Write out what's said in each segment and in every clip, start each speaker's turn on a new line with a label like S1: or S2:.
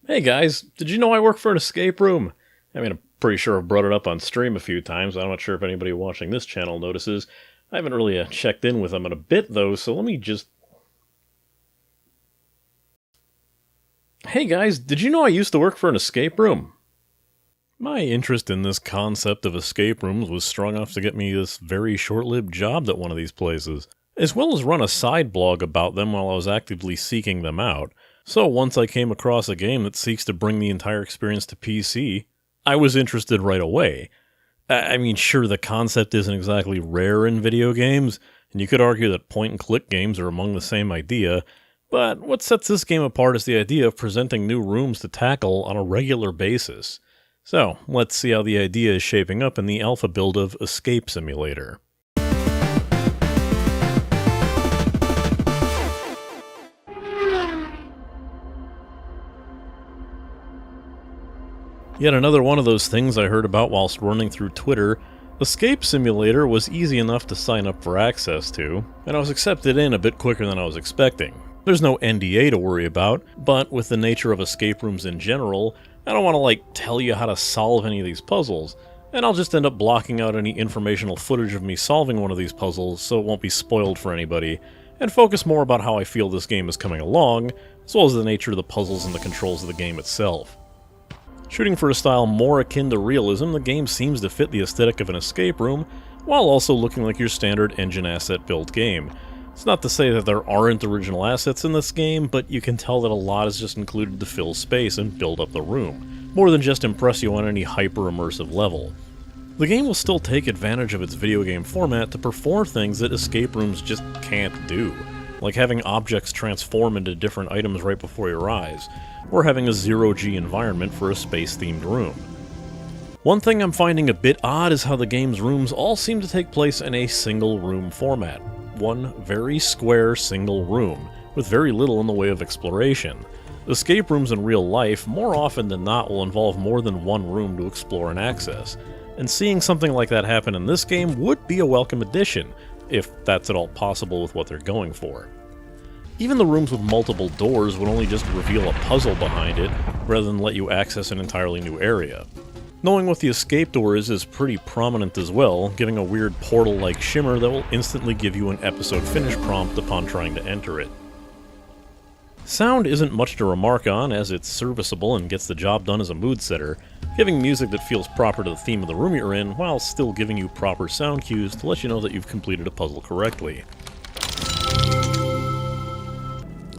S1: Hey guys, did you know I work for an escape room? I mean, I'm pretty sure I've brought it up on stream a few times. I'm not sure if anybody watching this channel notices. I haven't really checked in with them in a bit though, so let me just... Hey guys, did you know I used to work for an escape room? My interest in this concept of escape rooms was strong enough to get me this very short-lived job at one of these places, as well as run a side blog about them while I was actively seeking them out. So once I came across a game that seeks to bring the entire experience to PC, I was interested right away. I mean, sure, the concept isn't exactly rare in video games, and you could argue that point-and-click games are among the same idea, but what sets this game apart is the idea of presenting new rooms to tackle on a regular basis. So, let's see how the idea is shaping up in the alpha build of Escape Simulator. Yet another one of those things I heard about whilst running through Twitter. Escape Simulator was easy enough to sign up for access to, and I was accepted in a bit quicker than I was expecting. There's no NDA to worry about, but with the nature of escape rooms in general, I don't want to tell you how to solve any of these puzzles, and I'll just end up blocking out any informational footage of me solving one of these puzzles so it won't be spoiled for anybody, and focus more about how I feel this game is coming along, as well as the nature of the puzzles and the controls of the game itself. Shooting for a style more akin to realism, the game seems to fit the aesthetic of an escape room, while also looking like your standard engine asset build game. It's not to say that there aren't original assets in this game, but you can tell that a lot is just included to fill space and build up the room, more than just impress you on any hyper-immersive level. The game will still take advantage of its video game format to perform things that escape rooms just can't do, like having objects transform into different items right before your eyes, or having a zero-G environment for a space-themed room. One thing I'm finding a bit odd is how the game's rooms all seem to take place in a single room format. One very square single room, with very little in the way of exploration. Escape rooms in real life, more often than not, will involve more than one room to explore and access, and seeing something like that happen in this game would be a welcome addition, if that's at all possible with what they're going for. Even the rooms with multiple doors would only just reveal a puzzle behind it, rather than let you access an entirely new area. Knowing what the escape door is pretty prominent as well, giving a weird portal-like shimmer that will instantly give you an episode finish prompt upon trying to enter it. Sound isn't much to remark on, as it's serviceable and gets the job done as a mood setter, giving music that feels proper to the theme of the room you're in, while still giving you proper sound cues to let you know that you've completed a puzzle correctly.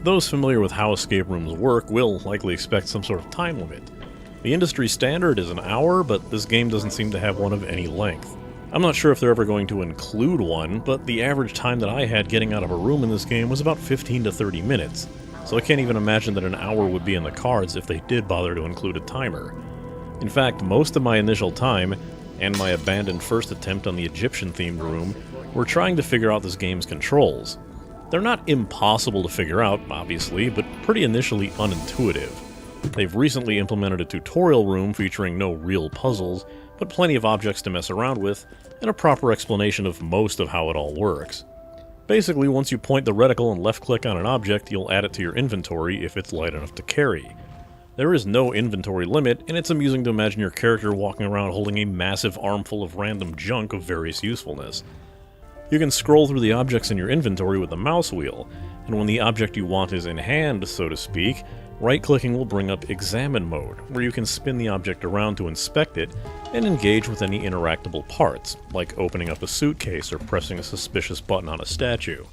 S1: Those familiar with how escape rooms work will likely expect some sort of time limit. The industry standard is an hour, but this game doesn't seem to have one of any length. I'm not sure if they're ever going to include one, but the average time that I had getting out of a room in this game was about 15 to 30 minutes, so I can't even imagine that an hour would be in the cards if they did bother to include a timer. In fact, most of my initial time, and my abandoned first attempt on the Egyptian-themed room, were trying to figure out this game's controls. They're not impossible to figure out, obviously, but pretty initially unintuitive. They've recently implemented a tutorial room featuring no real puzzles, but plenty of objects to mess around with, and a proper explanation of most of how it all works. Basically, once you point the reticle and left-click on an object, you'll add it to your inventory if it's light enough to carry. There is no inventory limit, and it's amusing to imagine your character walking around holding a massive armful of random junk of various usefulness. You can scroll through the objects in your inventory with the mouse wheel, and when the object you want is in hand, so to speak, right-clicking will bring up Examine mode, where you can spin the object around to inspect it and engage with any interactable parts, like opening up a suitcase or pressing a suspicious button on a statue.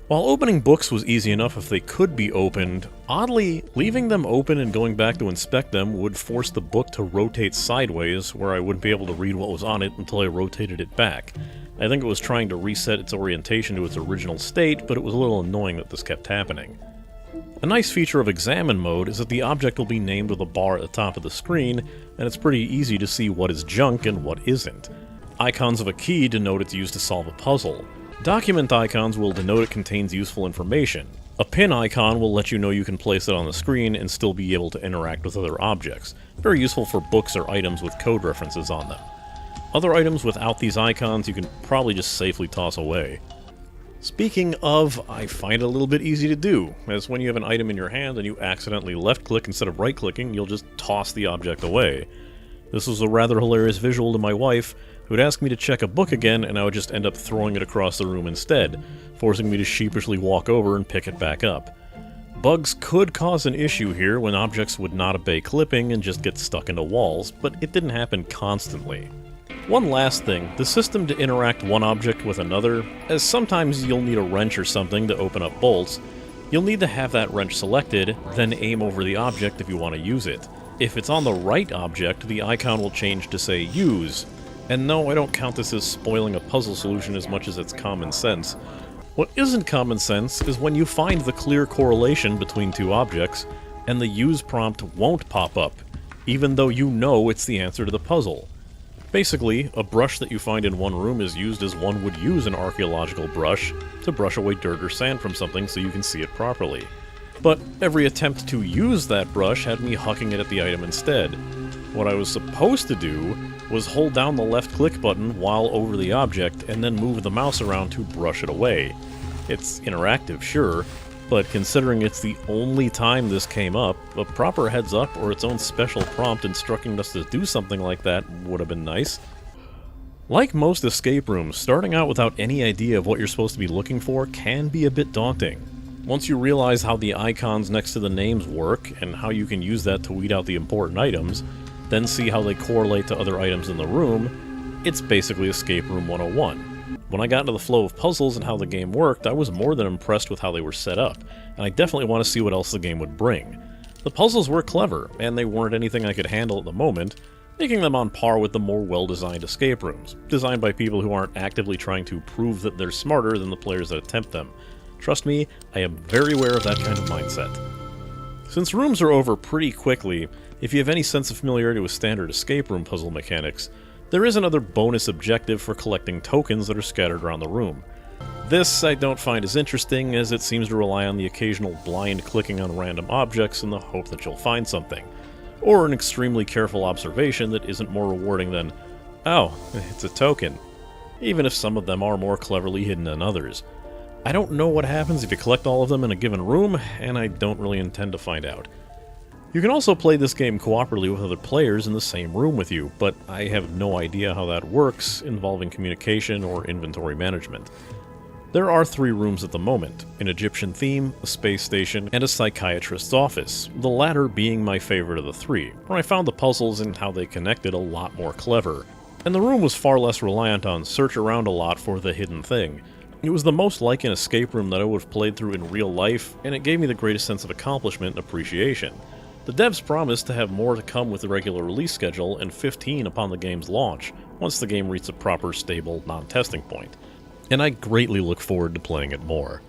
S1: While opening books was easy enough if they could be opened, oddly, leaving them open and going back to inspect them would force the book to rotate sideways, where I wouldn't be able to read what was on it until I rotated it back. I think it was trying to reset its orientation to its original state, but it was a little annoying that this kept happening. A nice feature of Examine mode is that the object will be named with a bar at the top of the screen, and it's pretty easy to see what is junk and what isn't. Icons of a key denote it's used to solve a puzzle. Document icons will denote it contains useful information. A pin icon will let you know you can place it on the screen and still be able to interact with other objects. Very useful for books or items with code references on them. Other items without these icons you can probably just safely toss away. Speaking of, I find it a little bit easy to do, as when you have an item in your hand and you accidentally left-click instead of right-clicking, you'll just toss the object away. This was a rather hilarious visual to my wife, who would ask me to check a book again, and I would just end up throwing it across the room instead, forcing me to sheepishly walk over and pick it back up. Bugs could cause an issue here when objects would not obey clipping and just get stuck into walls, but it didn't happen constantly. One last thing, the system to interact one object with another, as sometimes you'll need a wrench or something to open up bolts, you'll need to have that wrench selected, then aim over the object if you want to use it. If it's on the right object, the icon will change to say use. And no, I don't count this as spoiling a puzzle solution as much as it's common sense. What isn't common sense is when you find the clear correlation between two objects, and the use prompt won't pop up, even though you know it's the answer to the puzzle. Basically, a brush that you find in one room is used as one would use an archaeological brush to brush away dirt or sand from something so you can see it properly. But every attempt to use that brush had me hucking it at the item instead. What I was supposed to do was hold down the left click button while over the object and then move the mouse around to brush it away. It's interactive, sure, but considering it's the only time this came up, a proper heads up or its own special prompt instructing us to do something like that would have been nice. Like most escape rooms, starting out without any idea of what you're supposed to be looking for can be a bit daunting. Once you realize how the icons next to the names work and how you can use that to weed out the important items, then see how they correlate to other items in the room, it's basically Escape Room 101. When I got into the flow of puzzles and how the game worked, I was more than impressed with how they were set up, and I definitely want to see what else the game would bring. The puzzles were clever, and they weren't anything I could handle at the moment, making them on par with the more well-designed escape rooms, designed by people who aren't actively trying to prove that they're smarter than the players that attempt them. Trust me, I am very aware of that kind of mindset. Since rooms are over pretty quickly, if you have any sense of familiarity with standard escape room puzzle mechanics, there is another bonus objective for collecting tokens that are scattered around the room. This I don't find as interesting, as it seems to rely on the occasional blind clicking on random objects in the hope that you'll find something, or an extremely careful observation that isn't more rewarding than, oh, it's a token, even if some of them are more cleverly hidden than others. I don't know what happens if you collect all of them in a given room, and I don't really intend to find out. You can also play this game cooperatively with other players in the same room with you, but I have no idea how that works, involving communication or inventory management. There are 3 rooms at the moment, an Egyptian theme, a space station, and a psychiatrist's office, the latter being my favorite of the 3, where I found the puzzles and how they connected a lot more clever. And the room was far less reliant on search around a lot for the hidden thing. It was the most like an escape room that I would have played through in real life, and it gave me the greatest sense of accomplishment and appreciation. The devs promised to have more to come with the regular release schedule and 15 upon the game's launch, once the game reached a proper, stable, non-testing point. And I greatly look forward to playing it more.